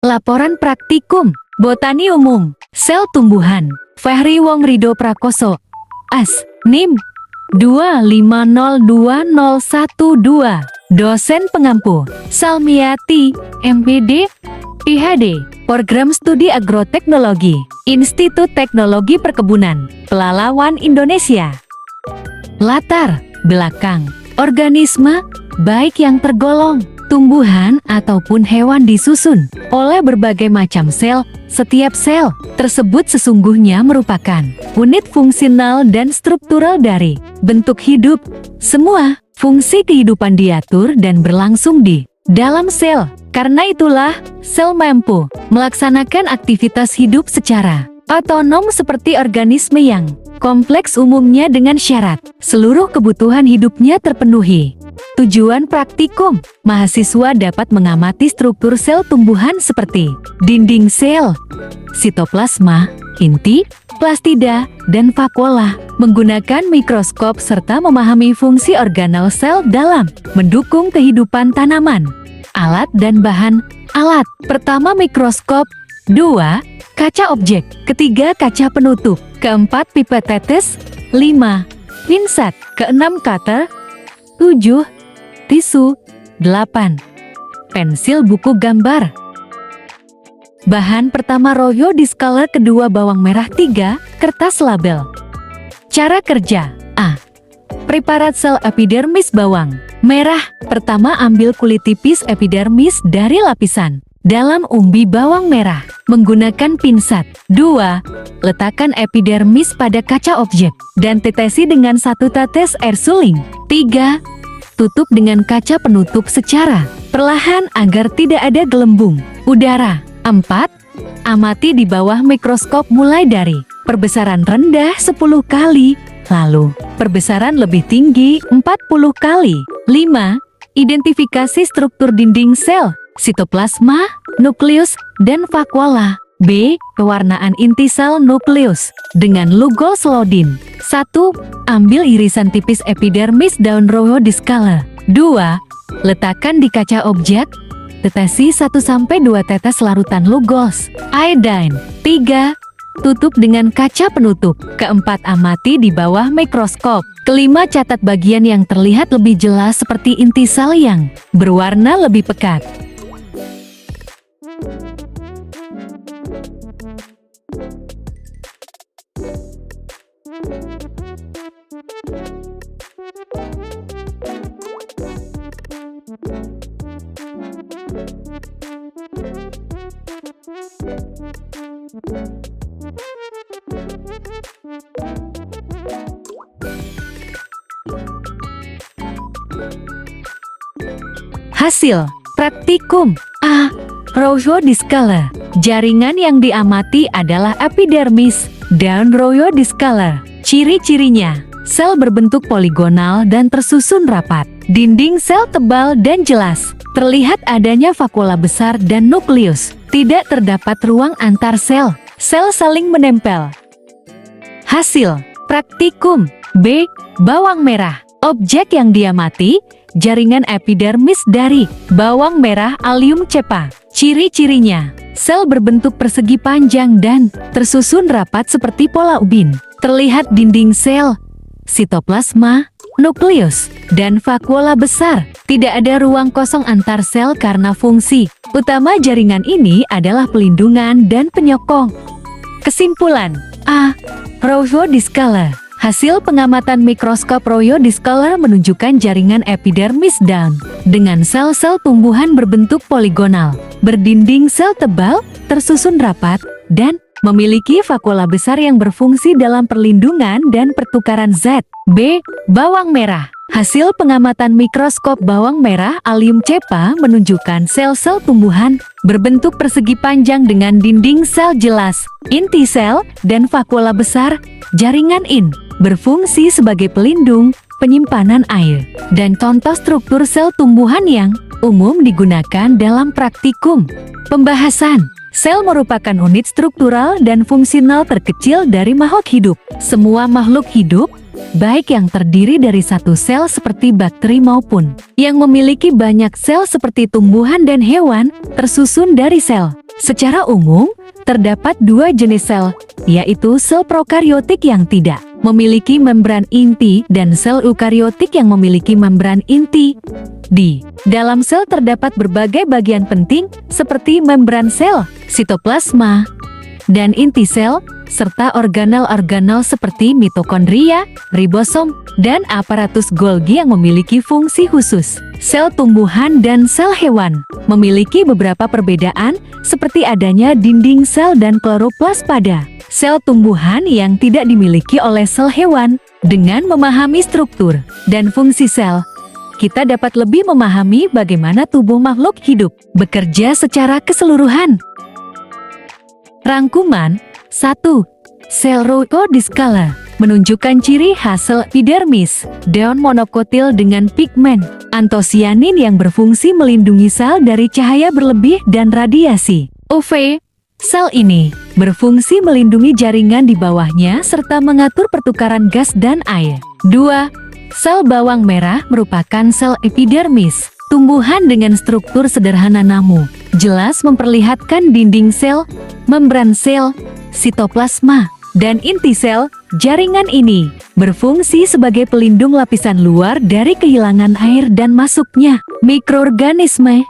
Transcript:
Laporan praktikum, Botani Umum, Sel Tumbuhan, Fehri Wong Rido Prakoso, As, NIM 2502012, Dosen Pengampu, Salmiati, MPD, PhD, Program Studi Agroteknologi, Institut Teknologi Perkebunan, Pelalawan Indonesia. Latar belakang, organisme, baik yang tergolong tumbuhan ataupun hewan disusun oleh berbagai macam sel. Setiap sel tersebut sesungguhnya merupakan unit fungsional dan struktural dari bentuk hidup. Semua fungsi kehidupan diatur dan berlangsung di dalam sel. Karena itulah, sel mampu melaksanakan aktivitas hidup secara otonom seperti organisme yang kompleks, umumnya dengan syarat seluruh kebutuhan hidupnya terpenuhi. Tujuan praktikum, mahasiswa dapat mengamati struktur sel tumbuhan seperti dinding sel, sitoplasma, inti, plastida, dan vakuola menggunakan mikroskop serta memahami fungsi organel sel dalam mendukung kehidupan tanaman. Alat dan bahan. Alat pertama mikroskop, 2. Kaca objek, ketiga kaca penutup, keempat pipet tetes, 5. Pinsat, keenam cutter, 7. Tisu, 8. Pensil buku gambar. Bahan pertama Royo Discolor, kedua bawang merah, 3. Kertas label. Cara kerja. A. Preparat sel epidermis bawang merah. Pertama, ambil kulit tipis epidermis dari lapisan dalam umbi bawang merah menggunakan pinsat. 2. Letakkan epidermis pada kaca objek dan tetesi dengan 1 tetes air suling. 3. Tutup dengan kaca penutup secara perlahan agar tidak ada gelembung udara. 4. Amati di bawah mikroskop mulai dari perbesaran rendah 10 kali, lalu perbesaran lebih tinggi 40 kali. 5. Identifikasi struktur dinding sel, sitoplasma, nukleus, dan vakuola. B. Pewarnaan inti sel nukleus dengan Lugol Selodin. 1. Ambil irisan tipis epidermis daun Royo Discolor. 2. Letakkan di kaca objek. Tetesi 1-2 tetes larutan Lugol's iodine. 3. Tutup dengan kaca penutup. 4. Amati di bawah mikroskop. 5. Catat bagian yang terlihat lebih jelas seperti inti sel yang berwarna lebih pekat. Hasil praktikum. A. Royo Discolor. Jaringan yang diamati adalah epidermis daun Royo Discolor. Ciri-cirinya, sel berbentuk poligonal dan tersusun rapat. Dinding sel tebal dan jelas. Terlihat adanya vakuola besar dan nukleus. Tidak terdapat ruang antar sel. Sel saling menempel. Hasil praktikum. B. Bawang merah. Objek yang diamati, jaringan epidermis dari bawang merah Allium cepa. Ciri-cirinya, sel berbentuk persegi panjang dan tersusun rapat seperti pola ubin. Terlihat dinding sel, sitoplasma, nukleus, dan vakuola besar. Tidak ada ruang kosong antar sel karena fungsi utama jaringan ini adalah pelindungan dan penyokong. Kesimpulan. A. Royo Discolor. Hasil pengamatan mikroskop Royo Discolor menunjukkan jaringan epidermis daun dengan sel-sel tumbuhan berbentuk poligonal, berdinding sel tebal, tersusun rapat, dan memiliki vakuola besar yang berfungsi dalam perlindungan dan pertukaran zat. B. Bawang merah. Hasil pengamatan mikroskop bawang merah Allium cepa menunjukkan sel-sel tumbuhan berbentuk persegi panjang dengan dinding sel jelas, inti sel, dan vakuola besar. Jaringan in berfungsi sebagai pelindung, penyimpanan air, dan contoh struktur sel tumbuhan yang umum digunakan dalam praktikum. Pembahasan. Sel merupakan unit struktural dan fungsional terkecil dari makhluk hidup. Semua makhluk hidup, baik yang terdiri dari satu sel seperti bakteri maupun yang memiliki banyak sel seperti tumbuhan dan hewan, tersusun dari sel. Secara umum, terdapat dua jenis sel, yaitu sel prokariotik yang tidak memiliki membran inti dan sel eukariotik yang memiliki membran inti. Di dalam sel terdapat berbagai bagian penting seperti membran sel, sitoplasma, dan inti sel, serta organel-organel seperti mitokondria, ribosom, dan aparatus Golgi yang memiliki fungsi khusus. Sel tumbuhan dan sel hewan memiliki beberapa perbedaan seperti adanya dinding sel dan kloroplas pada sel tumbuhan yang tidak dimiliki oleh sel hewan. Dengan memahami struktur dan fungsi sel, kita dapat lebih memahami bagaimana tubuh makhluk hidup bekerja secara keseluruhan. Rangkuman 1. Sel rhododiskala menunjukkan ciri khas sel epidermis, daun monokotil dengan pigmen antosianin yang berfungsi melindungi sel dari cahaya berlebih dan radiasi UV. Sel ini berfungsi melindungi jaringan di bawahnya serta mengatur pertukaran gas dan air. 2. Sel bawang merah merupakan sel epidermis, tumbuhan dengan struktur sederhana namun jelas memperlihatkan dinding sel, membran sel, sitoplasma, dan inti sel. Jaringan ini berfungsi sebagai pelindung lapisan luar dari kehilangan air dan masuknya mikroorganisme.